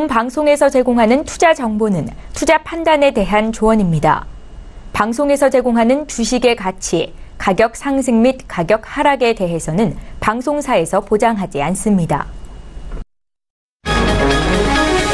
방송에서 제공하는 투자 정보는 투자 판단에 대한 조언입니다. 방송에서 제공하는 주식의 가치, 가격 상승 및 가격 하락에 대해서는 방송사에서 보장하지 않습니다.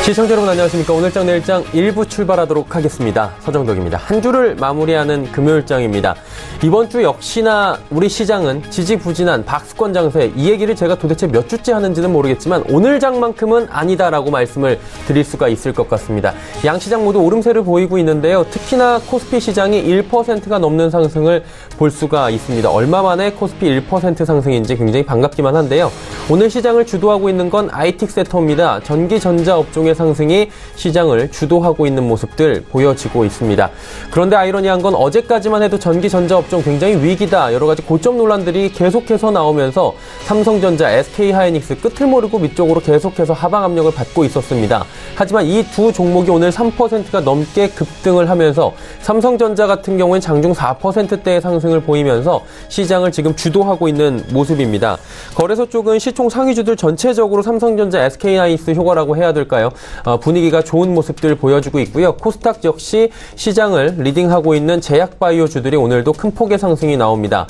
시청자 여러분 안녕하십니까. 오늘장 내일장 1부 출발하도록 하겠습니다. 서정덕입니다. 한 주를 마무리하는 금요일장입니다. 이번 주 역시나 우리 시장은 지지부진한 박스권 장세, 이 얘기를 제가 도대체 몇 주째 하는지는 모르겠지만 오늘 장만큼은 아니다라고 말씀을 드릴 수가 있을 것 같습니다. 양시장 모두 오름세를 보이고 있는데요. 특히나 코스피 시장이 1%가 넘는 상승을 볼 수가 있습니다. 얼마 만에 코스피 1% 상승인지 굉장히 반갑기만 한데요. 오늘 시장을 주도하고 있는 건 IT 섹터입니다. 전기 전자 업종의 상승이 시장을 주도하고 있는 모습들 보여지고 있습니다. 그런데 아이러니한 건 어제까지만 해도 전기 전자 업종 굉장히 위기다, 여러 가지 고점 논란들이 계속해서 나오면서 삼성전자, SK하이닉스 끝을 모르고 밑쪽으로 계속해서 하방 압력을 받고 있었습니다. 하지만 이 두 종목이 오늘 3%가 넘게 급등을 하면서 삼성전자 같은 경우엔 장중 4%대의 상승을 보이면서 시장을 지금 주도하고 있는 모습입니다. 거래소 쪽은 시총 상위주들 전체적으로 삼성전자, SK하이닉스 효과라고 해야 될까요? 분위기가 좋은 모습들 보여주고 있고요. 코스닥 역시 시장을 리딩하고 있는 제약바이오주들이 오늘도 큰 폭의 상승이 나옵니다.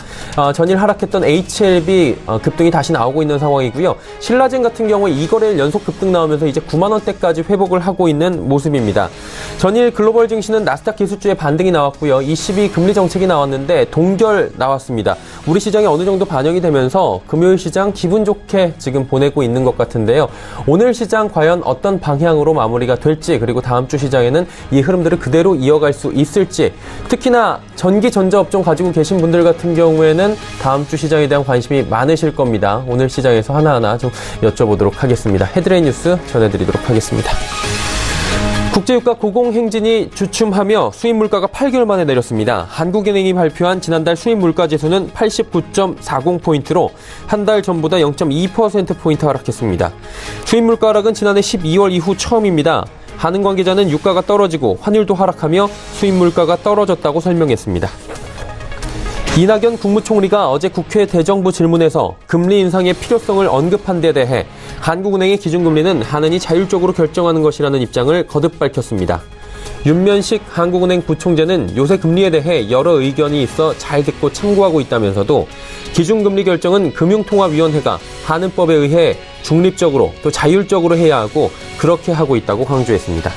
전일 하락했던 HLB 급등이 다시 나오고 있는 상황이고요. 신라젠 같은 경우에 2거래일 연속 급등 나오면서 이제 9만 원대까지 회복을 하고 있는 모습입니다. 전일 글로벌 증시는 나스닥 기술주의 반등이 나왔고요. ECB 금리 정책이 나왔는데 동결 나왔습니다. 우리 시장에 어느 정도 반영이 되면서 금요일 시장 기분 좋게 지금 보내고 있는 것 같은데요. 오늘 시장 과연 어떤 방향으로 마무리가 될지, 그리고 다음 주 시장에는 이 흐름들을 그대로 이어갈 수 있을지, 특히나 전기 전자 업종 가지고 계신 분들 같은 경우에는 다음 주 시장에 대한 관심이 많으실 겁니다. 오늘 시장에서 하나하나 좀 여쭤보도록 하겠습니다. 헤드라인 뉴스 전해드리도록 하겠습니다. 국제유가 고공행진이 주춤하며 수입물가가 8개월 만에 내렸습니다. 한국은행이 발표한 지난달 수입물가지수는 89.40포인트로 한 달 전보다 0.2%포인트 하락했습니다. 수입물가 하락은 지난해 12월 이후 처음입니다. 한은 관계자는 유가가 떨어지고 환율도 하락하며 수입물가가 떨어졌다고 설명했습니다. 이낙연 국무총리가 어제 국회 대정부 질문에서 금리 인상의 필요성을 언급한 데 대해 한국은행의 기준금리는 한은이 자율적으로 결정하는 것이라는 입장을 거듭 밝혔습니다. 윤면식 한국은행 부총재는 요새 금리에 대해 여러 의견이 있어 잘 듣고 참고하고 있다면서도 기준금리 결정은 금융통화위원회가 한은법에 의해 중립적으로 또 자율적으로 해야 하고 그렇게 하고 있다고 강조했습니다.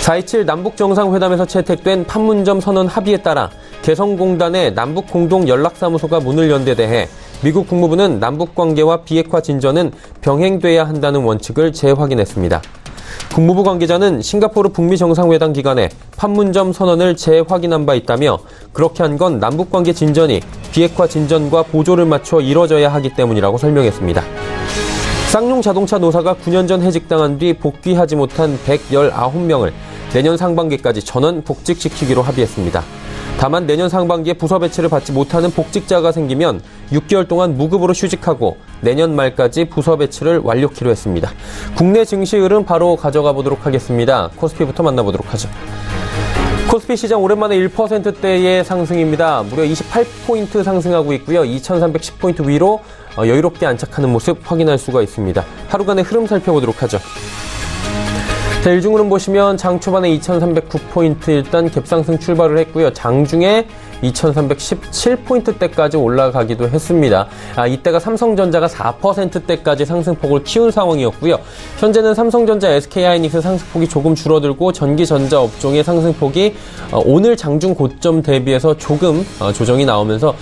4.27 남북정상회담에서 채택된 판문점 선언 합의에 따라 개성공단의 남북공동연락사무소가 문을 연 데 대해 미국 국무부는 남북관계와 비핵화 진전은 병행돼야 한다는 원칙을 재확인했습니다. 국무부 관계자는 싱가포르 북미 정상회담 기간에 판문점 선언을 재확인한 바 있다며 그렇게 한 건 남북관계 진전이 비핵화 진전과 보조를 맞춰 이뤄져야 하기 때문이라고 설명했습니다. 쌍용 자동차 노사가 9년 전 해직당한 뒤 복귀하지 못한 119명을 내년 상반기까지 전원 복직시키기로 합의했습니다. 다만 내년 상반기에 부서 배치를 받지 못하는 복직자가 생기면 6개월 동안 무급으로 휴직하고 내년 말까지 부서 배치를 완료키로 했습니다. 국내 증시 흐름 바로 가져가 보도록 하겠습니다. 코스피부터 만나보도록 하죠. 코스피 시장 오랜만에 1%대의 상승입니다. 무려 28포인트 상승하고 있고요. 2310포인트 위로 여유롭게 안착하는 모습 확인할 수가 있습니다. 하루간의 흐름 살펴보도록 하죠. 자, 일중으로 보시면 장 초반에 2309포인트 일단 갭상승 출발을 했고요. 장중에 2317포인트대까지 올라가기도 했습니다. 이때가 삼성전자가 4%대까지 상승폭을 키운 상황이었고요. 현재는 삼성전자, SK하이닉스 상승폭이 조금 줄어들고 전기전자 업종의 상승폭이 오늘 장중 고점 대비해서 조금 조정이 나오면서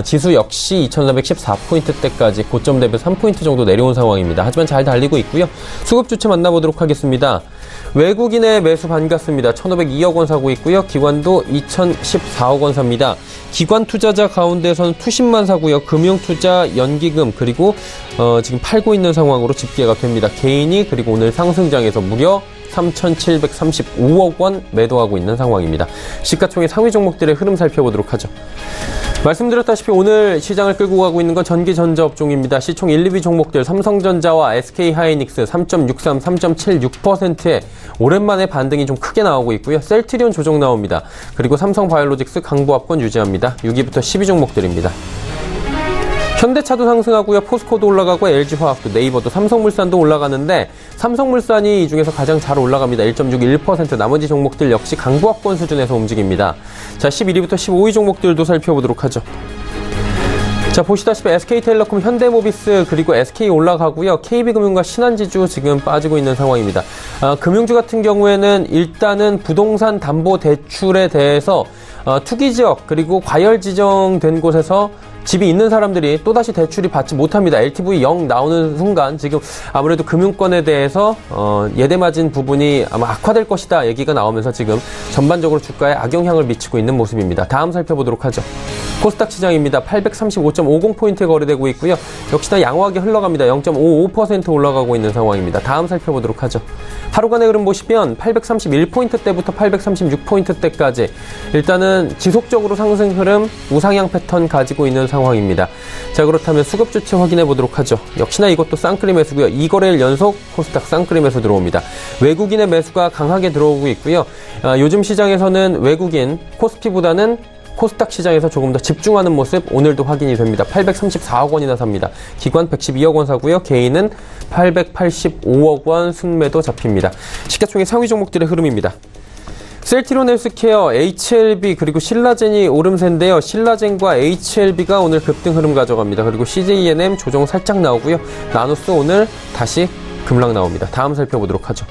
지수 역시 2314포인트대까지 고점 대비 3포인트 정도 내려온 상황입니다. 하지만 잘 달리고 있고요. 수급 주체 만나보도록 하겠습니다. 외국인의 매수 반갑습니다. 1,502억 원 사고 있고요. 기관도 2,014억 원 삽니다. 기관 투자자 가운데서는 투신만 사고요. 금융투자, 연기금 그리고 지금 팔고 있는 상황으로 집계가 됩니다. 개인이 그리고 오늘 상승장에서 무려 3,735억 원 매도하고 있는 상황입니다. 시가총액 상위 종목들의 흐름 살펴보도록 하죠. 말씀드렸다시피 오늘 시장을 끌고 가고 있는 건 전기전자 업종입니다. 시총 1, 2위 종목들 삼성전자와 SK하이닉스 3.63, 3.76%의 오랜만에 반등이 좀 크게 나오고 있고요. 셀트리온 조정 나옵니다. 그리고 삼성바이오로직스 강보합권 유지합니다. 6위부터 10위 종목들입니다. 현대차도 상승하고요. 포스코도 올라가고 LG화학도 네이버도 삼성물산도 올라가는데 삼성물산이 이 중에서 가장 잘 올라갑니다. 1.61%. 나머지 종목들 역시 강보합권 수준에서 움직입니다. 자, 11위부터 15위 종목들도 살펴보도록 하죠. 자, 보시다시피 SK텔레콤, 현대모비스 그리고 SK 올라가고요. KB금융과 신한지주 지금 빠지고 있는 상황입니다. 금융주 같은 경우에는 일단은 부동산 담보 대출에 대해서 투기지역 그리고 과열 지정된 곳에서 집이 있는 사람들이 또다시 대출이 받지 못합니다. LTV 0 나오는 순간 지금 아무래도 금융권에 대해서 예대마진 부분이 아마 악화될 것이다 얘기가 나오면서 지금 전반적으로 주가에 악영향을 미치고 있는 모습입니다. 다음 살펴보도록 하죠. 코스닥 시장입니다. 835.50포인트에 거래되고 있고요. 역시나 양호하게 흘러갑니다. 0.55% 올라가고 있는 상황입니다. 다음 살펴보도록 하죠. 하루간의 흐름 보시면 831포인트대부터 836포인트대까지 일단은 지속적으로 상승 흐름, 우상향 패턴 가지고 있는 상황입니다. 자, 그렇다면 수급 주체 확인해 보도록 하죠. 역시나 이것도 쌍끌이 매수고요. 2거래일 연속 코스닥 쌍끌이 매수 들어옵니다. 외국인의 매수가 강하게 들어오고 있고요. 요즘 시장에서는 외국인 코스피보다는 코스닥 시장에서 조금 더 집중하는 모습 오늘도 확인이 됩니다. 834억 원이나 삽니다. 기관 112억 원 사고요. 개인은 885억 원 순매도 잡힙니다. 시가총액 상위 종목들의 흐름입니다. 셀트리온 헬스케어, HLB 그리고 신라젠이 오름세인데요. 신라젠과 HLB가 오늘 급등 흐름 가져갑니다. 그리고 CJENM 조정 살짝 나오고요. 나누스 오늘 다시 급락 나옵니다. 다음 살펴보도록 하죠.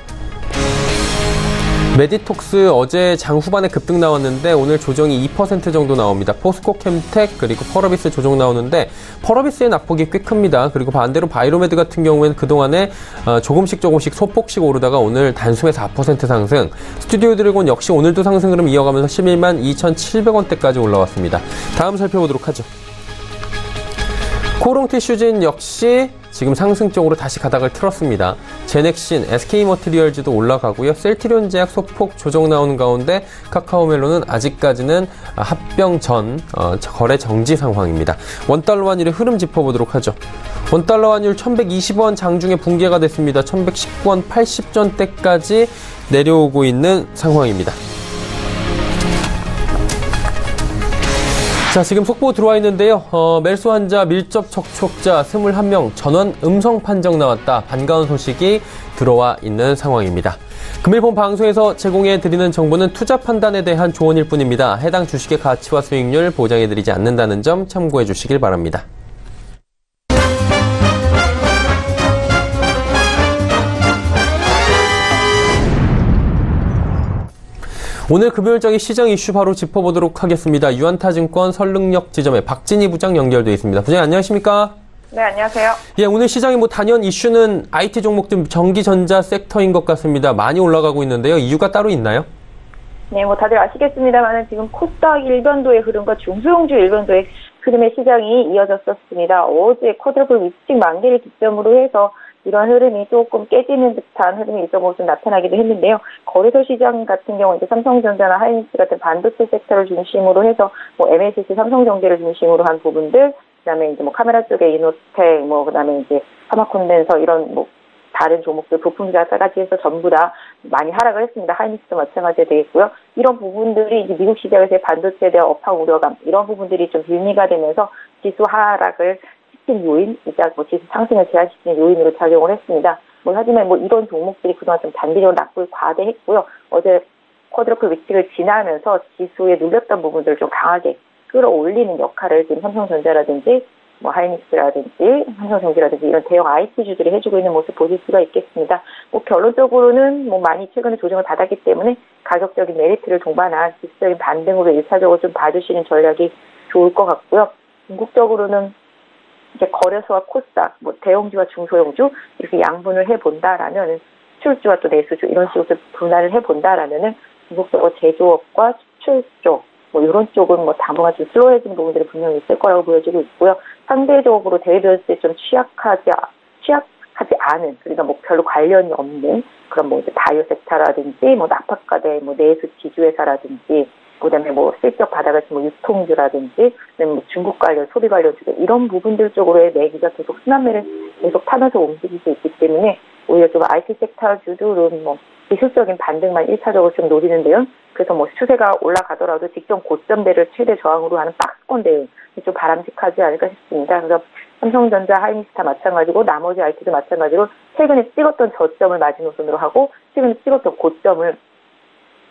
메디톡스 어제 장 후반에 급등 나왔는데 오늘 조정이 2% 정도 나옵니다. 포스코캠텍 그리고 펄어비스 조정 나오는데 펄어비스의 낙폭이 꽤 큽니다. 그리고 반대로 바이로메드 같은 경우에는 그동안에 조금씩 소폭씩 오르다가 오늘 단숨에 4% 상승. 스튜디오 드래곤 역시 오늘도 상승 흐름 이어가면서 11만 2,700원대까지 올라왔습니다. 다음 살펴보도록 하죠. 코롱티슈진 역시 지금 상승 쪽으로 다시 가닥을 틀었습니다. 제넥신, SK머티리얼즈도 올라가고요. 셀트리온 제약 소폭 조정 나오는 가운데 카카오멜론은 아직까지는 합병 전 거래 정지 상황입니다. 원달러 환율의 흐름 짚어보도록 하죠. 원달러 환율 1120원 장중에 붕괴가 됐습니다. 1119원 80전대까지 내려오고 있는 상황입니다. 자, 지금 속보 들어와 있는데요. 멜소 환자 밀접 접촉자 21명 전원 음성 판정 나왔다. 반가운 소식이 들어와 있는 상황입니다. 금일 본 방송에서 제공해드리는 정보는 투자 판단에 대한 조언일 뿐입니다. 해당 주식의 가치와 수익률 보장해드리지 않는다는 점 참고해 주시길 바랍니다. 오늘 금요일장의 시장 이슈 바로 짚어보도록 하겠습니다. 유안타증권 설릉역 지점에 박진희 부장 연결되어 있습니다. 부장님 안녕하십니까? 네, 안녕하세요. 예, 오늘 시장의 단연 이슈는 IT 종목들 전기전자 섹터인 것 같습니다. 많이 올라가고 있는데요. 이유가 따로 있나요? 네, 다들 아시겠습니다만 지금 코스닥 일변도의 흐름과 중소형주 일변도의 흐름의 시장이 이어졌었습니다. 어제 쿼드러플 위스틱 만기를 기점으로 해서 이런 흐름이 조금 깨지는 듯한 흐름이 있어 모습 나타나기도 했는데요. 거래소 시장 같은 경우 이제 삼성전자나 하이닉스 같은 반도체 섹터를 중심으로 해서 MLCC 삼성전기를 중심으로 한 부분들, 그다음에 이제 카메라 쪽에 이노스텍, 그다음에 이제 파마콘덴서 이런 다른 종목들 부품자까지 해서 전부 다 많이 하락을 했습니다. 하이닉스도 마찬가지가 되겠고요. 이런 부분들이 이제 미국 시장에서의 반도체에 대한 업황 우려감 이런 부분들이 좀 빌미가 되면서 지수 하락을 요인, 지수 상승을 제한시키는 요인으로 작용을 했습니다. 하지만 이런 종목들이 그동안 좀 단기적으로 낙폭이 과대했고요. 어제 쿼드러플 위치를 지나면서 지수에 눌렸던 부분들을 좀 강하게 끌어올리는 역할을 지금 삼성전자라든지 하이닉스라든지 삼성전기라든지 이런 대형 IT주들이 해주고 있는 모습 보실 수가 있겠습니다. 결론적으로는 많이 최근에 조정을 받았기 때문에 가격적인 메리트를 동반한 지수적인 반등으로 1차적으로 좀 봐주시는 전략이 좋을 것 같고요. 궁극적으로는 이제 거래소와 코스닥, 대형주와 중소형주 이렇게 양분을 해본다라면 수출주와 또 내수주 이런 식으로 분할을 해본다라면은 궁극적으로 제조업과 수출 쪽 이런 쪽은 당분간 좀 슬로해지는 부분들이 분명히 있을 거라고 보여지고 있고요. 상대적으로 대외 변수에 좀 취약하지 않은 그러니까 별로 관련이 없는 그런 이제 바이오 섹터라든지 납품가대 내수 지주회사라든지 그다음에 실적 바닥을 유통주라든지 그다음에 중국 관련 소비 관련 주들 이런 부분들 쪽으로의 매기가 계속 순환매를 계속 타면서 움직일 수 있기 때문에 오히려 좀 IT 섹터 주들은 뭐 기술적인 반등만 1차적으로 좀 노리는데요. 그래서 뭐 추세가 올라가더라도 직전 고점대를 최대 저항으로 하는 박스권 대응 좀 바람직하지 않을까 싶습니다. 그래서 삼성전자, 하이닉스타 마찬가지고 나머지 IT도 마찬가지로 최근에 찍었던 저점을 마지노선으로 하고 최근에 찍었던 고점을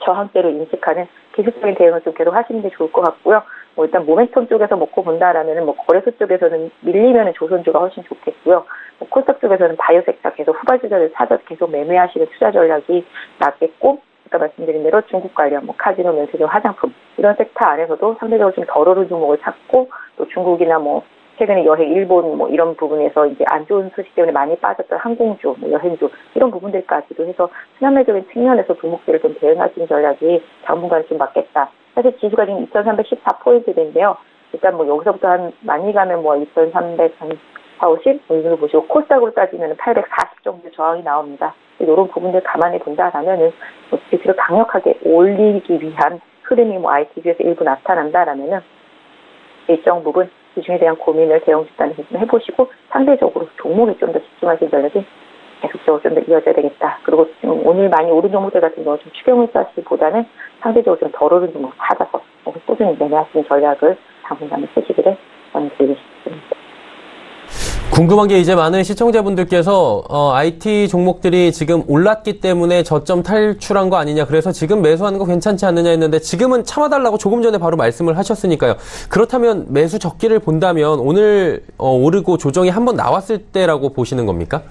저항대로 인식하는 기술적인 대응을 좀 계속 하시는 게 좋을 것 같고요. 뭐 일단 모멘텀 쪽에서 먹고 본다라면은 뭐 거래소 쪽에서는 밀리면은 조선주가 훨씬 좋겠고요. 뭐 코스닥 쪽에서는 바이오 섹터 계속 후발주자를 찾아 계속 매매하시는 투자 전략이 낫겠고, 아까 말씀드린 대로 중국 관련, 뭐 카지노, 면세점, 화장품 이런 섹터 안에서도 상대적으로 좀 덜 오른 종목을 찾고, 또 중국이나 뭐 최근에 여행, 일본 뭐 이런 부분에서 이제 안 좋은 소식 때문에 많이 빠졌던 항공주, 뭐 여행주 이런 부분들까지도 해서 순환매적인 측면에서 종목들을 좀 대응하시는 전략이 당분간 좀 맞겠다. 사실 지수가 지금 2,314포인트인데요. 일단 뭐 여기서부터 한 많이 가면 뭐 2,340, 50 뭐 이런 거 보시고 코스닥으로 따지면 840 정도 저항이 나옵니다. 이런 부분들 감안해 본다라면은 뭐 지수를 강력하게 올리기 위한 흐름이 뭐 IT주에서 일부 나타난다라면은 일정 부분 시중에 대한 고민을 대형 집단에서 좀 해보시고 상대적으로 종목에 좀 더 집중하시는 전략이 계속적으로 좀 더 이어져야 되겠다. 그리고 지금 오늘 많이 오른 종목들 같은 경우 좀 추경을 따시기보다는 상대적으로 좀 덜 오른 종목을 찾아서 꾸준히 매매하시는 전략을 당분간에 쓰시기를 권해드리고 싶습니다. 궁금한 게 이제 많은 시청자분들께서 IT 종목들이 지금 올랐기 때문에 저점 탈출한 거 아니냐, 그래서 지금 매수하는 거 괜찮지 않느냐 했는데 지금은 참아달라고 조금 전에 바로 말씀을 하셨으니까요. 그렇다면 매수 적기를 본다면 오늘 오르고 조정이 한번 나왔을 때라고 보시는 겁니까?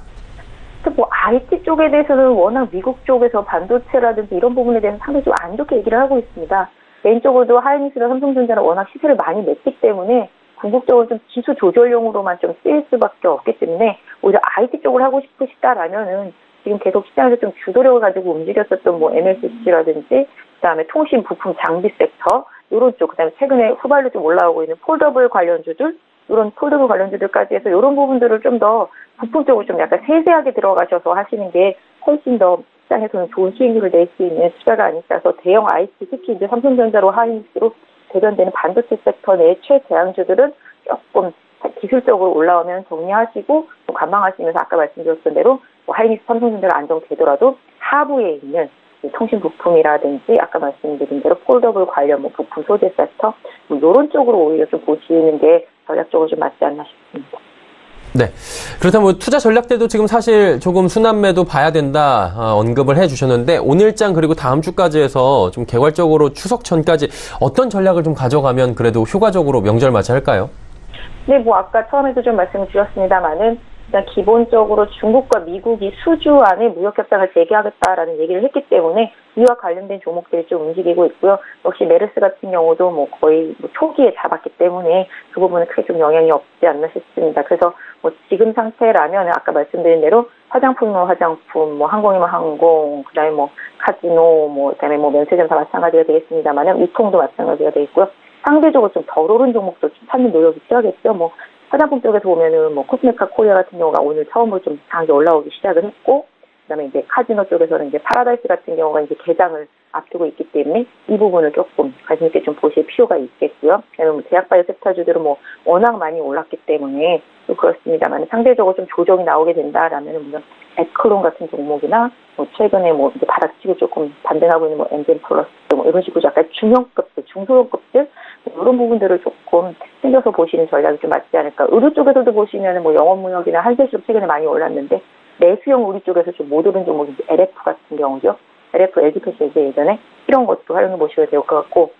뭐 IT 쪽에 대해서는 워낙 미국 쪽에서 반도체라든지 이런 부분에 대해서 상당히 좀 안 좋게 얘기를 하고 있습니다. 개인적으로도 하이닉스나 삼성전자는 워낙 시세를 많이 냈기 때문에 궁극적으로 좀 지수 조절용으로만 좀 쓰일 수밖에 없기 때문에 오히려 IT 쪽을 하고 싶으시다라면은 지금 계속 시장에서 좀 주도력을 가지고 움직였었던 뭐 MLCC라든지 그다음에 통신 부품 장비 섹터 이런 쪽, 그다음에 최근에 후발로 좀 올라오고 있는 폴더블 관련주들, 이런 폴더블 관련주들까지 해서 이런 부분들을 좀 더 부품 쪽으로 좀 약간 세세하게 들어가셔서 하시는 게 훨씬 더 시장에서는 좋은 수익률을 낼 수 있는 투자가 아닐까 해서 대형 IT, 특히 이제 삼성전자로 하이닉스로 대변되는 반도체 섹터 내 최대항주들은 조금 기술적으로 올라오면 정리하시고 또 관망하시면서 아까 말씀드렸던 대로 뭐 하이닉스, 삼성전자가 안정되더라도 하부에 있는 통신 부품이라든지 아까 말씀드린 대로 폴더블 관련 뭐 부품 소재 섹터 뭐 이런 쪽으로 오히려 좀 보시는 게 전략적으로 좀 맞지 않나 싶습니다. 네. 그렇다면 뭐 투자 전략대도 지금 사실 조금 순환매도 봐야 된다 언급을 해주셨는데 오늘장 그리고 다음 주까지 해서 좀 개괄적으로 추석 전까지 어떤 전략을 좀 가져가면 그래도 효과적으로 명절 맞이할까요? 네, 뭐 아까 처음에도 좀 말씀을 드렸습니다만은 일단 기본적으로 중국과 미국이 수주 안에 무역 협상을 재개하겠다라는 얘기를 했기 때문에 이와 관련된 종목들이 좀 움직이고 있고요. 역시 메르스 같은 경우도 뭐 거의 뭐 초기에 잡았기 때문에 그 부분은 크게 좀 영향이 없지 않나 싶습니다. 그래서 뭐 지금 상태라면 아까 말씀드린 대로 화장품은 화장품, 뭐 항공이면 항공, 그다음에 뭐 카지노, 뭐 그다음에 뭐 면세점 다 마찬가지가 되겠습니다만은 유통도 마찬가지가 되겠고요. 상대적으로 좀 덜 오른 종목도 좀 찾는 노력이 필요하겠죠. 뭐 화장품 쪽에서 보면은 뭐 코스메카 코리아 같은 경우가 오늘 처음으로 좀 강하게 올라오기 시작을 했고, 그다음에 이제 카지노 쪽에서는 이제 파라다이스 같은 경우가 이제 개장을 앞두고 있기 때문에 이 부분을 조금 관심 있게 좀 보실 필요가 있겠고요. 그다음에 뭐 제약바이오 섹터주들은 뭐 워낙 많이 올랐기 때문에 또 그렇습니다만 상대적으로 좀 조정이 나오게 된다라면은 물론 에크론 같은 종목이나 뭐 최근에 뭐 이제 바닥치고 조금 반등하고 있는 뭐 엔젠 플러스 뭐 이런 식으로 약간 중형급들, 중소형급들 이런 부분들을 조금 챙겨서 보시는 전략이 좀 맞지 않을까. 의류 쪽에서도 보시면은 뭐 영업무역이나 한세식 최근에 많이 올랐는데 내수형 의류 쪽에서 좀 못 오른 종목이 LF 같은 경우죠. LF, LG패션즈 예전에 이런 것도 활용해 보셔야 될 것 같고,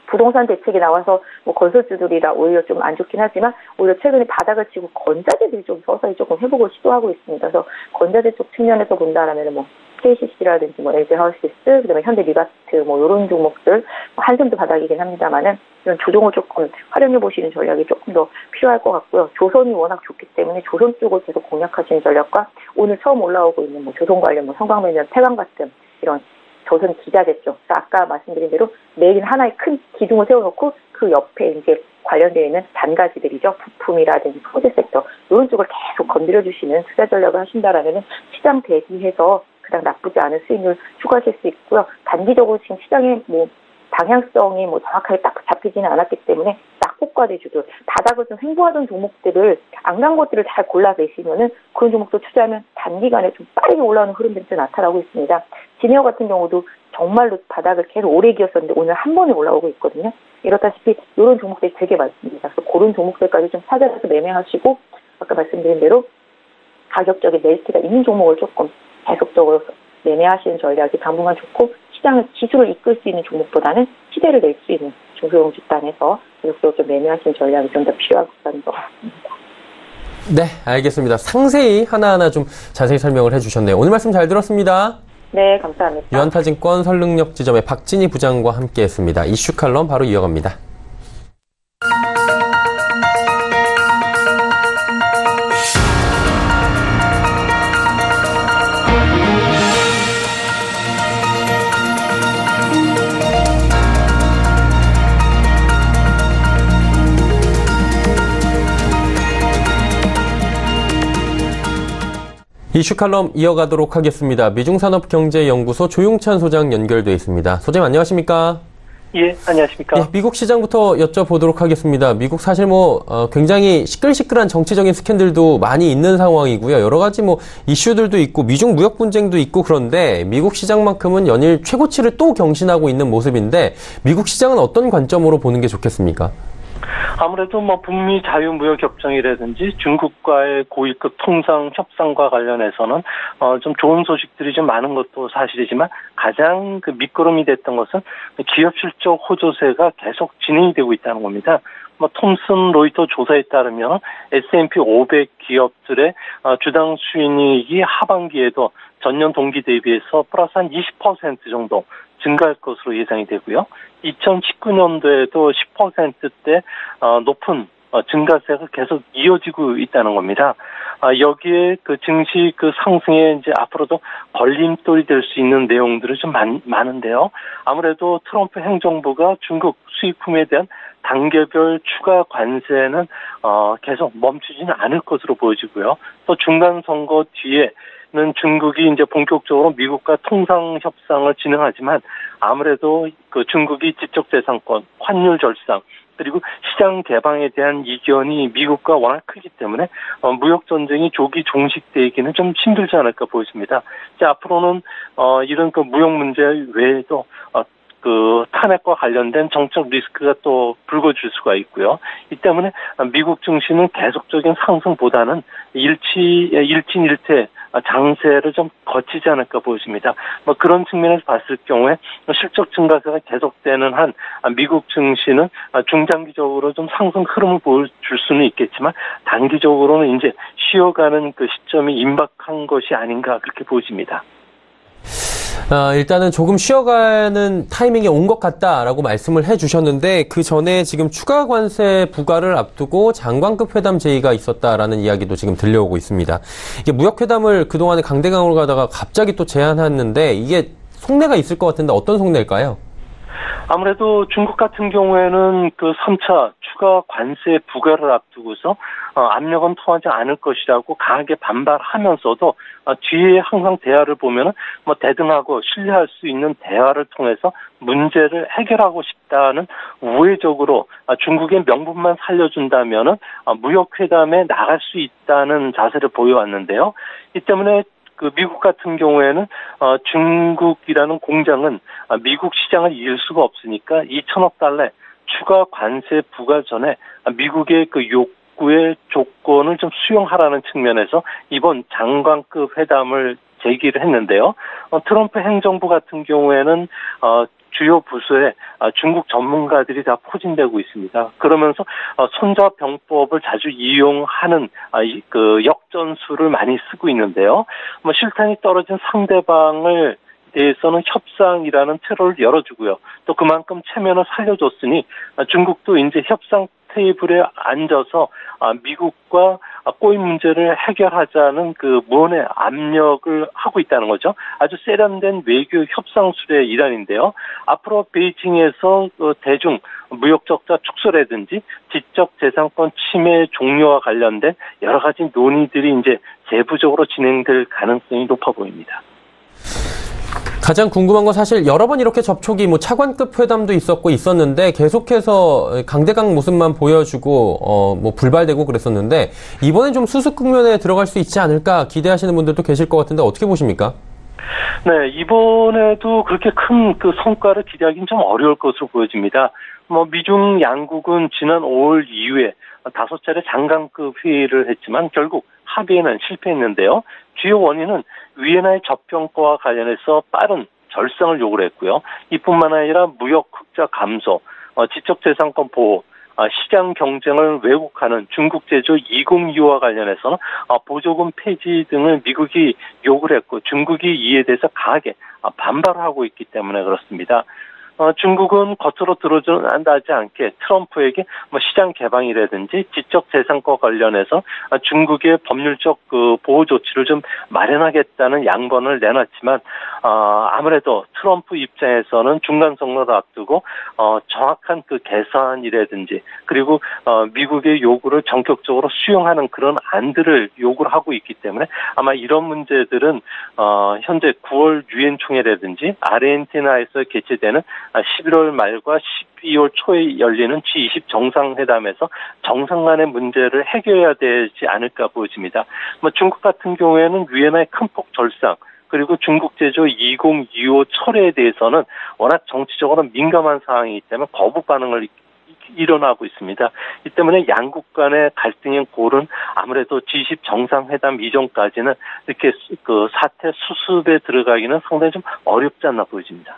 부동산 대책이 나와서 뭐 건설주들이라 오히려 좀 안 좋긴 하지만 오히려 최근에 바닥을 치고 건자재들이 좀 서서히 조금 회복을 시도하고 있습니다. 그래서 건자재 쪽 측면에서 본다라면 뭐 KCC라든지 뭐 LG 하우시스, 그다음에 현대 리바트 뭐 이런 종목들, 한샘도 바닥이긴 합니다만은 이런 조정을 조금 활용해 보시는 전략이 조금 더 필요할 것 같고요. 조선이 워낙 좋기 때문에 조선 쪽을 계속 공략하시는 전략과 오늘 처음 올라오고 있는 뭐 조선 관련 뭐 성광매년 태광 같은 이런 조선 기자재 쪽, 아까 말씀드린 대로 매일 하나의 큰 기둥을 세워놓고 그 옆에 이제 관련되어 있는 단가지들이죠. 부품이라든지 소재 섹터 이런 쪽을 계속 건드려 주시는 투자 전략을 하신다라면 시장 대비해서 그냥 나쁘지 않은 수익률 추가하실 수 있고요. 단기적으로 지금 시장의 뭐 방향성이 뭐 정확하게 딱 잡히지는 않았기 때문에 딱 폭과대주들, 바닥을 좀 횡보하던 종목들을 안 간 것들을 잘 골라내시면은 그런 종목도 투자하면 단기간에 좀 빠르게 올라오는 흐름들이 좀 나타나고 있습니다. 지니어 같은 경우도 정말로 바닥을 계속 오래 기었었는데 오늘 한 번에 올라오고 있거든요. 이렇다시피 이런 종목들이 되게 많습니다. 그래서 그런 종목들까지 좀 찾아서 매매하시고 아까 말씀드린 대로 가격적인 메리트가 있는 종목을 조금 계속적으로 매매하시는 전략이 당분간 좋고 시장을 지수를 이끌 수 있는 종목보다는 시대를 낼 수 있는 중소형 집단에서 계속적으로 좀 매매하시는 전략이 좀 더 필요하다는 것 같습니다. 네, 알겠습니다. 상세히 하나하나 좀 자세히 설명을 해주셨네요. 오늘 말씀 잘 들었습니다. 네, 감사합니다. 유한타증권 설릉역 지점의 박진희 부장과 함께했습니다. 이슈 칼럼 바로 이어갑니다. 이슈 칼럼 이어가도록 하겠습니다. 미중산업경제연구소 조용찬 소장 연결돼 있습니다. 소장님 안녕하십니까? 예, 안녕하십니까? 예, 미국 시장부터 여쭤보도록 하겠습니다. 미국 사실 굉장히 시끌시끌한 정치적인 스캔들도 많이 있는 상황이고요. 여러 가지 이슈들도 있고 미중 무역 분쟁도 있고 그런데 미국 시장만큼은 연일 최고치를 또 경신하고 있는 모습인데 미국 시장은 어떤 관점으로 보는 게 좋겠습니까? 아무래도 북미 자유무역 협정이라든지 중국과의 고위급 통상 협상과 관련해서는 좀 좋은 소식들이 좀 많은 것도 사실이지만 가장 밑거름이 됐던 것은 기업 실적 호조세가 계속 진행이 되고 있다는 겁니다. 톰슨 로이터 조사에 따르면 S&P 500 기업들의 주당 수익이 하반기에도 전년 동기 대비해서 플러스 한 20% 정도 증가할 것으로 예상이 되고요. 2019년도에도 10%대 높은 증가세가 계속 이어지고 있다는 겁니다. 여기에 증시 상승에 이제 앞으로도 걸림돌이 될 수 있는 내용들이 좀 많은데요. 아무래도 트럼프 행정부가 중국 수입품에 대한 단계별 추가 관세는 계속 멈추지는 않을 것으로 보여지고요. 또 중간 선거 뒤에는 중국이 이제 본격적으로 미국과 통상 협상을 진행하지만 아무래도 중국이 지적재산권, 환율 절상 그리고 시장 개방에 대한 이견이 미국과 워낙 크기 때문에 무역 전쟁이 조기 종식되기는 좀 힘들지 않을까 보입니다. 이제 앞으로는 이런 무역 문제 외에도 탄핵과 관련된 정책 리스크가 또 불거질 수가 있고요. 이 때문에 미국 증시는 계속적인 상승보다는 일진일퇴 장세를 좀 거치지 않을까 보입니다. 그런 측면에서 봤을 경우에 실적 증가세가 계속되는 한 미국 증시는 중장기적으로 좀 상승 흐름을 보여줄 수는 있겠지만 단기적으로는 이제 쉬어가는 시점이 임박한 것이 아닌가 그렇게 보입니다. 일단은 조금 쉬어가는 타이밍에 온 것 같다라고 말씀을 해주셨는데 그 전에 지금 추가 관세 부과를 앞두고 장관급 회담 제의가 있었다라는 이야기도 지금 들려오고 있습니다. 이게 무역회담을 그동안에 강대강으로 가다가 갑자기 또 제안했는데 이게 속내가 있을 것 같은데 어떤 속내일까요? 아무래도 중국 같은 경우에는 3차 추가 관세 부과를 앞두고서 압력은 토하지 않을 것이라고 강하게 반발하면서도 뒤에 항상 대화를 보면은 대등하고 신뢰할 수 있는 대화를 통해서 문제를 해결하고 싶다는 우회적으로 중국의 명분만 살려준다면은 무역회담에 나갈 수 있다는 자세를 보여왔는데요. 이 때문에 미국 같은 경우에는 중국이라는 공장은 미국 시장을 이길 수가 없으니까 2천억 달러 추가 관세 부과 전에 미국의 욕구의 조건을 좀 수용하라는 측면에서 이번 장관급 회담을 제기를 했는데요. 트럼프 행정부 같은 경우에는 주요 부서에 중국 전문가들이 다 포진되고 있습니다. 그러면서 손자병법을 자주 이용하는 역전술을 많이 쓰고 있는데요. 실탄이 떨어진 상대방을 대해서는 협상이라는 퇴로를 열어주고요. 또 그만큼 체면을 살려줬으니 중국도 이제 협상 테이블에 앉아서 미국과 꼬인 문제를 해결하자는 무언의 압력을 하고 있다는 거죠. 아주 세련된 외교 협상술의 일환인데요. 앞으로 베이징에서 대중 무역 적자 축소라든지 지적 재산권 침해 종료와 관련된 여러 가지 논의들이 이제 세부적으로 진행될 가능성이 높아 보입니다. 가장 궁금한 건 사실 여러 번 이렇게 접촉이 차관급 회담도 있었는데 계속해서 강대강 모습만 보여주고 불발되고 그랬었는데 이번엔 좀 수습 국면에 들어갈 수 있지 않을까 기대하시는 분들도 계실 것 같은데 어떻게 보십니까? 네, 이번에도 그렇게 큰 그 성과를 기대하기는 좀 어려울 것으로 보여집니다. 미중 양국은 지난 5월 이후에 5차례 장관급 회의를 했지만 결국 합의에는 실패했는데요. 주요 원인은 위엔나의 접경과와 관련해서 빠른 절상을 요구를 했고요. 이뿐만 아니라 무역 흑자 감소, 지적재산권 보호, 시장 경쟁을 왜곡하는 중국 제조 2025와 관련해서는 보조금 폐지 등을 미국이 요구를 했고 중국이 이에 대해서 강하게 반발하고 있기 때문에 그렇습니다. 중국은 겉으로 드러나지 않게 트럼프에게 시장 개방이라든지 지적 재산과 관련해서 중국의 법률적 그 보호 조치를 좀 마련하겠다는 양번을 내놨지만 아무래도 트럼프 입장에서는 중간 선거를 앞두고 정확한 그 계산이라든지 그리고 미국의 요구를 전격적으로 수용하는 그런 안들을 요구를 하고 있기 때문에 아마 이런 문제들은 현재 9월 유엔 총회라든지 아르헨티나에서 개최되는 11월 말과 12월 초에 열리는 G20 정상회담에서 정상 간의 문제를 해결해야 되지 않을까 보여집니다. 중국 같은 경우에는 위엔나의 큰 폭 절상 그리고 중국 제조 2025 철회에 대해서는 워낙 정치적으로 민감한 상황이기 때문에 거부 반응을 일어나고 있습니다. 이 때문에 양국 간의 갈등의 골은 아무래도 G20 정상회담 이전까지는 이렇게 그 사태 수습에 들어가기는 상당히 좀 어렵지 않나 보여집니다.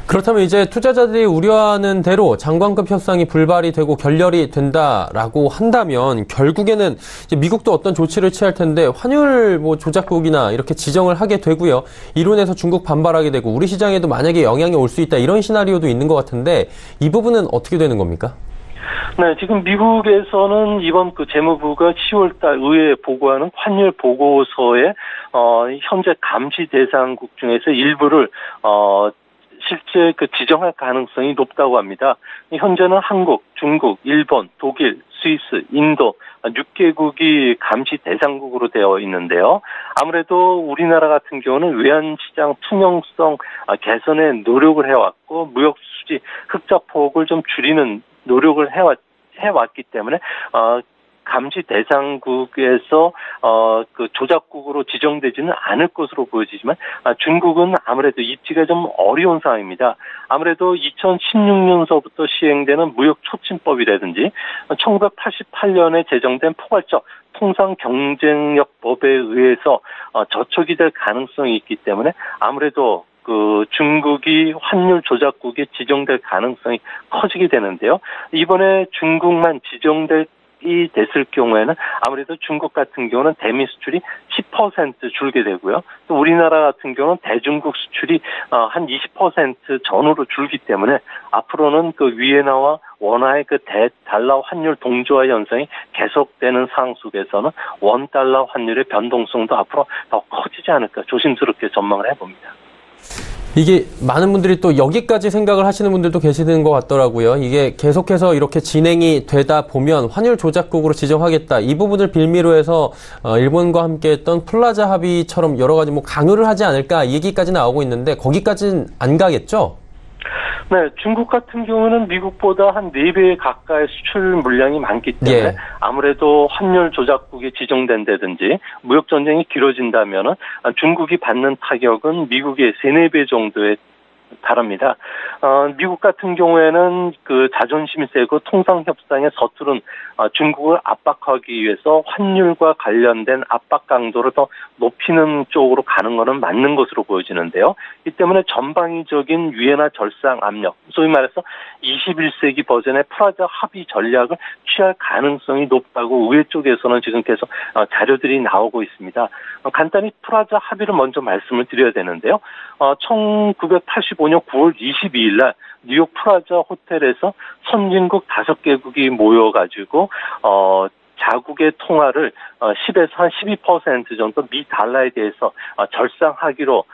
그렇다면 이제 투자자들이 우려하는 대로 장관급 협상이 불발이 되고 결렬이 된다라고 한다면 결국에는 이제 미국도 어떤 조치를 취할 텐데 환율 조작국이나 이렇게 지정을 하게 되고요. 이로 인해서 중국 반발하게 되고 우리 시장에도 만약에 영향이 올 수 있다 이런 시나리오도 있는 것 같은데 이 부분은 어떻게 되는 겁니까? 네, 지금 미국에서는 이번 그 재무부가 10월달 의회에 보고하는 환율 보고서에 현재 감시 대상국 중에서 일부를 실제 그 지정할 가능성이 높다고 합니다. 현재는 한국, 중국, 일본, 독일, 스위스, 인도 6개국이 감시 대상국으로 되어 있는데요. 아무래도 우리나라 같은 경우는 외환시장 투명성 개선에 노력을 해왔고 무역 수지 흑자 폭을 좀 줄이는 노력을 해왔기 때문에 감시 대상국에서 그 조작국으로 지정되지는 않을 것으로 보여지지만 중국은 아무래도 입지가 좀 어려운 상황입니다. 아무래도 2016년서부터 시행되는 무역 촉진법이라든지 1988년에 제정된 포괄적 통상 경쟁력법에 의해서 저촉이 될 가능성이 있기 때문에 아무래도 그 중국이 환율 조작국에 지정될 가능성이 커지게 되는데요. 이번에 중국만 됐을 경우에는 아무래도 중국 같은 경우는 대미 수출이 10% 줄게 되고요. 또 우리나라 같은 경우는 대중국 수출이 한 20% 전후로 줄기 때문에 앞으로는 그 위엔나와 원화의 그 대달러 환율 동조화 현상이 계속되는 상황 속에서는 원 달러 환율의 변동성도 앞으로 더 커지지 않을까 조심스럽게 전망을 해봅니다. 이게 많은 분들이 또 여기까지 생각을 하시는 분들도 계시는 것 같더라고요. 이게 계속해서 이렇게 진행이 되다 보면 환율 조작국으로 지정하겠다. 이 부분을 빌미로 해서 일본과 함께 했던 플라자 합의처럼 여러 가지 강요를 하지 않을까 이 얘기까지 나오고 있는데 거기까지는 안 가겠죠? 네, 중국 같은 경우는 미국보다 한 4배 가까이 수출 물량이 많기 때문에 아무래도 환율 조작국에 지정된다든지 무역 전쟁이 길어진다면은 중국이 받는 타격은 미국의 3-4배 정도에 달합니다. 미국 같은 경우에는 그 자존심이 세고 통상 협상에 서투른 중국을 압박하기 위해서 환율과 관련된 압박 강도를 더 높이는 쪽으로 가는 것은 맞는 것으로 보여지는데요. 이 때문에 전방위적인 위엔나 절상 압력, 소위 말해서 21세기 버전의 프라자 합의 전략을 취할 가능성이 높다고 의회 쪽에서는 지금 계속 자료들이 나오고 있습니다. 간단히 프라자 합의를 먼저 말씀을 드려야 되는데요. 1985년 9월 22일 날 뉴욕 프라자 호텔에서 선진국 5개국이 모여가지고 자국의 통화를 10에서 한 12% 정도 미 달러에 대해서 절상하기로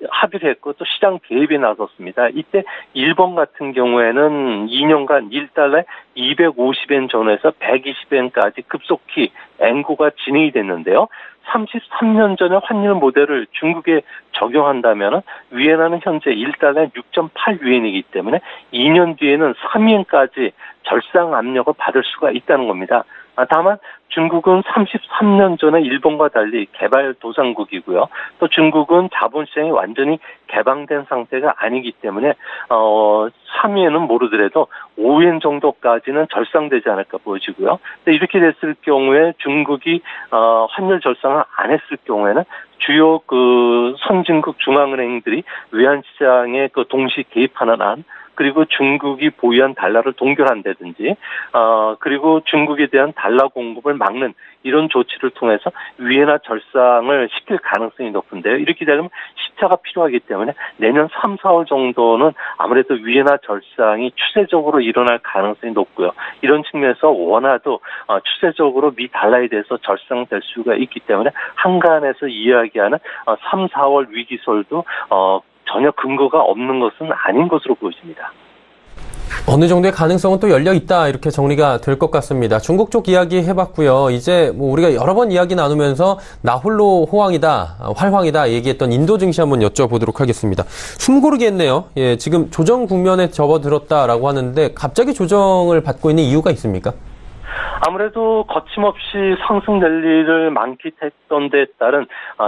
합의를 했고 또 시장 개입에 나섰습니다. 이때 일본 같은 경우에는 2년간 1달러에 250엔 전후에서 120엔까지 급속히 맹고가 진행이 됐는데요. 33년 전의 환율 모델을 중국에 적용한다면 위엔화는 현재 1달러에 6.8위엔이기 때문에 2년 뒤에는 3위엔까지 절상 압력을 받을 수가 있다는 겁니다. 다만 중국은 33년 전에 일본과 달리 개발도상국이고요. 또 중국은 자본시장이 완전히 개방된 상태가 아니기 때문에 3위에는 모르더라도 5위엔 정도까지는 절상되지 않을까 보여지고요. 이렇게 됐을 경우에 중국이 환율 절상을 안 했을 경우에는 주요 그 선진국 중앙은행들이 외환시장에 그 동시 개입하는 한, 그리고 중국이 보유한 달러를 동결한다든지, 그리고 중국에 대한 달러 공급을 막는 이런 조치를 통해서 위엔화 절상을 시킬 가능성이 높은데요. 이렇게 되면 시차가 필요하기 때문에 내년 3, 4월 정도는 아무래도 위엔화 절상이 추세적으로 일어날 가능성이 높고요. 이런 측면에서 원화도 추세적으로 미 달러에 대해서 절상될 수가 있기 때문에 한간에서 이야기하는 3, 4월 위기설도 전혀 근거가 없는 것은 아닌 것으로 보여집니다. 어느 정도의 가능성은 또 열려 있다, 이렇게 정리가 될 것 같습니다. 중국 쪽 이야기 해봤고요. 이제 뭐 우리가 여러 번 이야기 나누면서 나 홀로 호황이다, 활황이다 얘기했던 인도 증시 한번 여쭤보도록 하겠습니다. 숨 고르게 했네요. 예, 지금 조정 국면에 접어들었다라고 하는데 갑자기 조정을 받고 있는 이유가 있습니까? 아무래도 거침없이 상승 랠리를 만끽했던 데에 따른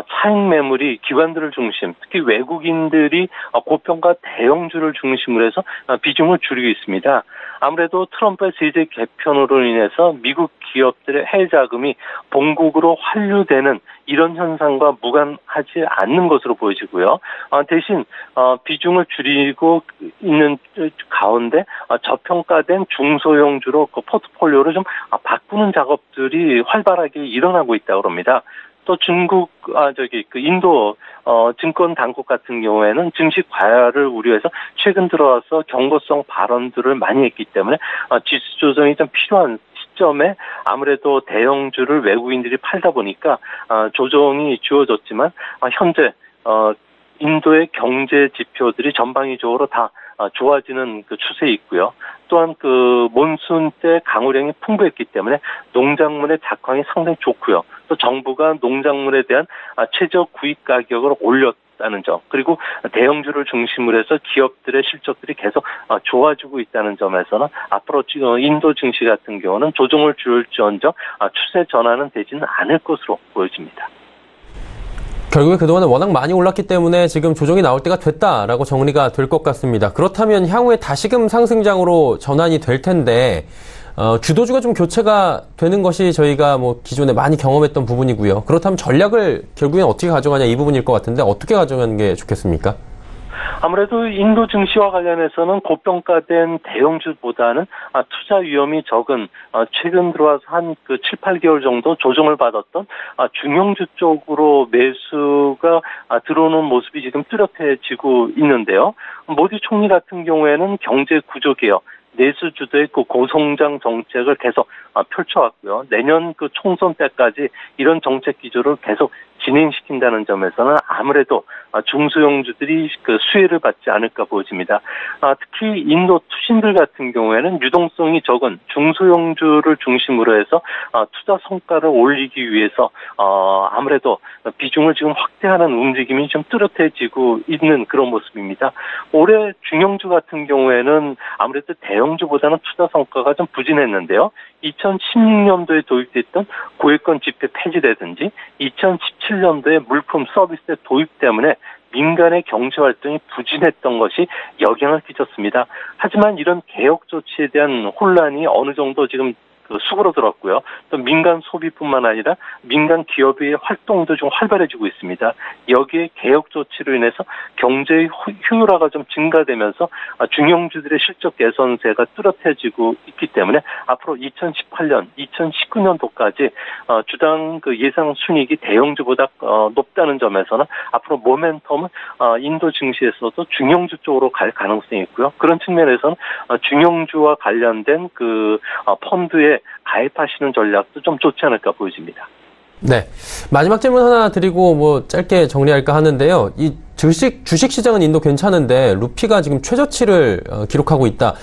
차익 매물이 기관들을 중심, 특히 외국인들이 고평가 대형주를 중심으로 해서 비중을 줄이고 있습니다. 아무래도 트럼프의 세제 개편으로 인해서 미국 기업들의 해외 자금이 본국으로 환류되는 이런 현상과 무관하지 않는 것으로 보여지고요. 대신 비중을 줄이고 있는 가운데 저평가된 중소형주로 그 포트폴리오를 좀 바꾸는 작업들이 활발하게 일어나고 있다고 합니다. 또 중국, 인도, 증권 당국 같은 경우에는 증시 과열을 우려해서 최근 들어와서 경고성 발언들을 많이 했기 때문에 지수 조정이 좀 필요한 시점에 아무래도 대형주를 외국인들이 팔다 보니까 조정이 주어졌지만 현재 인도의 경제 지표들이 전방위적으로 다 좋아지는 그 추세에 있고요. 또한 그 몬순 때 강우량이 풍부했기 때문에 농작물의 작황이 상당히 좋고요. 또 정부가 농작물에 대한 최저 구입 가격을 올렸다는 점, 그리고 대형주를 중심으로 해서 기업들의 실적들이 계속 좋아지고 있다는 점에서는 앞으로 인도 증시 같은 경우는 조정을 줄지언정 추세 전환은 되지는 않을 것으로 보여집니다. 결국에 그동안은 워낙 많이 올랐기 때문에 지금 조정이 나올 때가 됐다라고 정리가 될 것 같습니다. 그렇다면 향후에 다시금 상승장으로 전환이 될 텐데 주도주가 좀 교체가 되는 것이 저희가 뭐 기존에 많이 경험했던 부분이고요. 그렇다면 전략을 결국엔 어떻게 가져가냐, 이 부분일 것 같은데 어떻게 가져가는 게 좋겠습니까? 아무래도 인도 증시와 관련해서는 고평가된 대형주보다는 투자 위험이 적은 최근 들어와서 한 7, 8개월 정도 조정을 받았던 중형주 쪽으로 매수가 들어오는 모습이 지금 뚜렷해지고 있는데요. 모디 총리 같은 경우에는 경제 구조 개혁, 내수주도의 그 고성장 정책을 계속 펼쳐왔고요. 내년 그 총선 때까지 이런 정책 기조를 계속 진행시킨다는 점에서는 아무래도 중소형주들이 그 수혜를 받지 않을까 보여집니다. 특히 인도 투신들 같은 경우에는 유동성이 적은 중소형주를 중심으로 해서 투자 성과를 올리기 위해서 아무래도 비중을 지금 확대하는 움직임이 좀 뚜렷해지고 있는 그런 모습입니다. 올해 중형주 같은 경우에는 아무래도 대형주보다는 투자 성과가 좀 부진했는데요. 2016년도에 도입됐던 고액권 지폐 폐지라든지 2017년도에 물품 서비스의 도입 때문에 민간의 경제 활동이 부진했던 것이 영향을 끼쳤습니다. 하지만 이런 개혁 조치에 대한 혼란이 어느 정도 지금 수그러들었고요. 또 민간 소비뿐만 아니라 민간 기업의 활동도 좀 활발해지고 있습니다. 여기에 개혁 조치로 인해서 경제의 효율화가 좀 증가되면서 중형주들의 실적 개선세가 뚜렷해지고 있기 때문에 앞으로 2018년, 2019년도까지 주당 그 예상 순이익이 대형주보다 높다는 점에서는 앞으로 모멘텀은 인도 증시에서도 중형주 쪽으로 갈 가능성이 있고요. 그런 측면에서는 중형주와 관련된 그 펀드에 가입하시는 전략도 좀 좋지 않을까 보여집니다. 네. 마지막 질문 하나 드리고 뭐 짧게 정리할까 하는데요. 이 주식 시장은 인도 괜찮은데 루피가 지금 최저치를 기록하고 있다.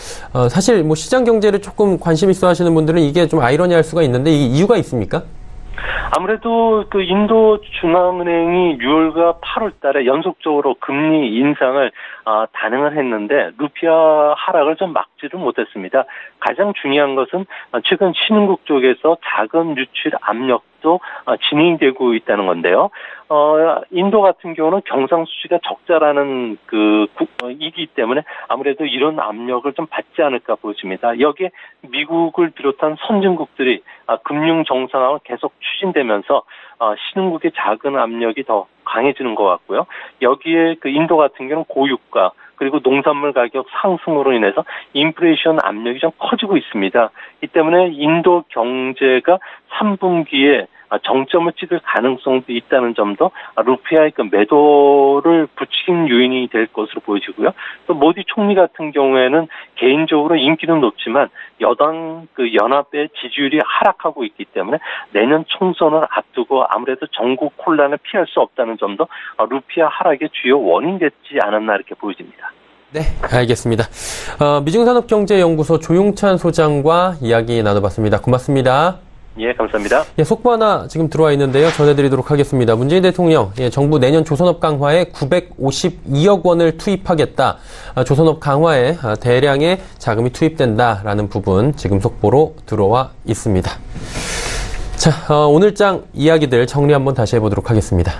사실 뭐 시장 경제를 조금 관심 있어 하시는 분들은 이게 좀 아이러니할 수가 있는데 이 이유가 있습니까? 아무래도 그 인도 중앙은행이 6월과 8월 달에 연속적으로 금리 인상을 단행을 했는데 루피아 하락을 좀 막지를 못했습니다. 가장 중요한 것은 최근 신흥국 쪽에서 자금 유출 압력도 진행되고 있다는 건데요. 인도 같은 경우는 경상수지가 적자라는 이기 때문에 아무래도 이런 압력을 좀 받지 않을까 보입니다. 여기에 미국을 비롯한 선진국들이 금융 정상화가 계속 추진되면서 신흥국의 작은 압력이 더 강해지는 것 같고요. 여기에 인도 같은 경우는 고유가 그리고 농산물 가격 상승으로 인해서 인플레이션 압력이 좀 커지고 있습니다. 이 때문에 인도 경제가 3분기에 정점을 찍을 가능성도 있다는 점도 루피아의 매도를 부추긴 요인이 될 것으로 보여지고요. 또 모디 총리 같은 경우에는 개인적으로 인기는 높지만 여당 연합의 지지율이 하락하고 있기 때문에 내년 총선을 앞두고 아무래도 전국 혼란을 피할 수 없다는 점도 루피아 하락의 주요 원인이 됐지 않았나 이렇게 보여집니다. 네, 알겠습니다. 미중산업경제연구소 조용찬 소장과 이야기 나눠봤습니다. 고맙습니다. 예, 감사합니다. 예, 속보 하나 지금 들어와 있는데요. 전해드리도록 하겠습니다. 문재인 대통령, 정부 내년 조선업 강화에 952억 원을 투입하겠다. 조선업 강화에 대량의 자금이 투입된다라는 부분 지금 속보로 들어와 있습니다. 자, 오늘장 이야기들 정리 한번 다시 해보도록 하겠습니다.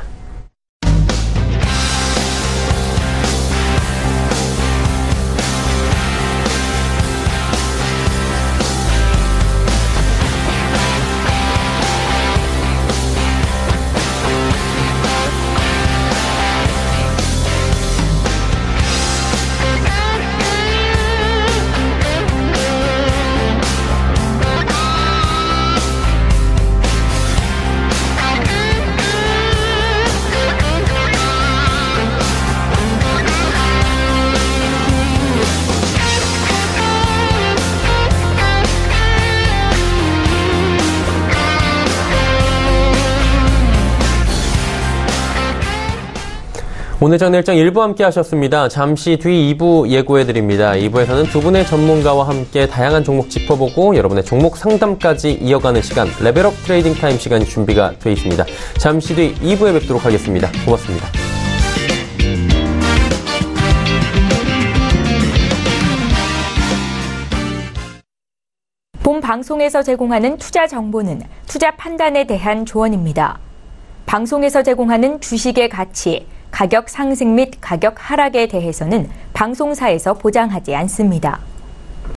오늘 장내일장 1부 함께 하셨습니다. 잠시 뒤 2부 예고해드립니다. 2부에서는 두 분의 전문가와 함께 다양한 종목 짚어보고 여러분의 종목 상담까지 이어가는 시간, 레벨업 트레이딩 타임 시간이 준비가 되어 있습니다. 잠시 뒤 2부에 뵙도록 하겠습니다. 고맙습니다. 본 방송에서 제공하는 투자 정보는 투자 판단에 대한 조언입니다. 방송에서 제공하는 주식의 가치, 가격 상승 및 가격 하락에 대해서는 방송사에서 보장하지 않습니다.